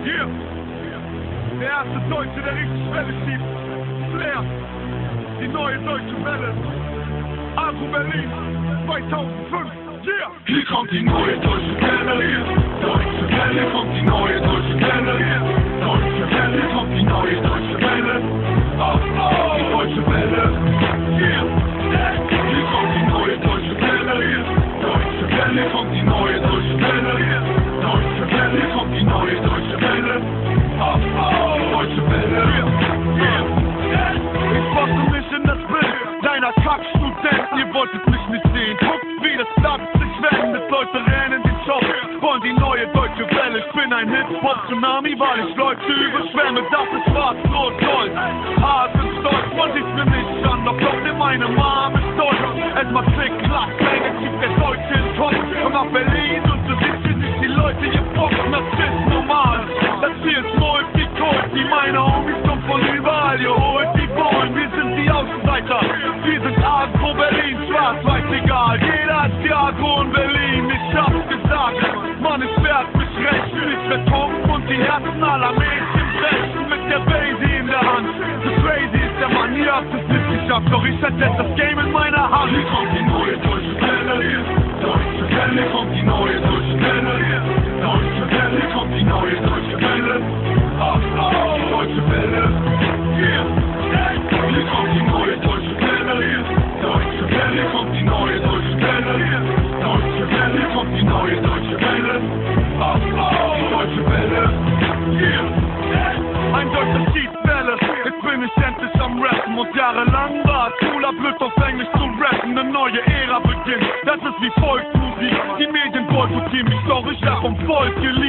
Yeah. Der erste Deutsche, der richtig Welle schiebt. Flair. Die neue deutsche Welle. Agro Berlin 2005. Yeah. Hier kommt die neue deutsche Welle. Deutsche Welle, kommt die neue deutsche Welle. Deutsche Welle, kommt die neue deutsche Welle. Oh, oh, die deutsche Welle. Yeah. Hier kommt die neue deutsche Welle. Deutsche Welle, kommt die neue deutsche Welle. Deutsche Welle, kommt die neue deutsche Welle. Oh, oh, die deutsche Welle. Yeah. Ich passe mich in das Bild deiner Kackstudenten. Ihr wolltet mich nicht sehen. Guckt, wie das Land sich wendet. Leute rennen den Shop, wollen die neue deutsche Welle. Ich bin ein Hip-Hop-Tsunami, weil ich Leute überschwemme. Das ist schwarz, rot, gold. Hart und stolz, man sieht mir nicht an. Doch glaubt mir, meine Mom ist stolz. Es macht Klick, Klack, Klänge, schiebt der Deutsche in den Kopf. Komm nach Berlin und so sitzen sich die Leute hier boxen. Das ist normal. Das hier ist Multikulti. Meine Homies kommen von überall. Ihr holt die Bullen, wir sind die Außenseiter. Wir sind Agro Berlin, schwarz-weiß egal. Jeder hat die Agro in Berlin. Ich hab's gesagt, Mann, ich werd mich rächen. Ich werd kommen und die Herzen aller Mädchen brechen. Mit der Baby in der Hand. So crazy ist der Mann, ihr habt es nicht geschafft. Doch ich hätte das Game in meiner Hand. Hier kommt die neue deutsche Welle. Deutsche Welle, kommt die neue deutsche Welle. Deutsche Welle, kommt die neue deutsche Welle. Oh, oh, die deutsche Welle. Yeah. Hier kommt die neue deutsche Welle. Deutsche Welle, kommt die neue deutsche Welle. Deutsche Welle, kommt die neue deutsche Welle. Oh, oh, die deutsche Welle. Yeah. Ein deutscher Schießwelle, jetzt bin ich endlich am Rappen. Und jahrelang war es cooler, blöd auf Englisch zu rappen. Eine neue Ära beginnt, das ist wie Volksmusik. Die Medien boykottieren mich, doch ich werd vom Volk geliebt.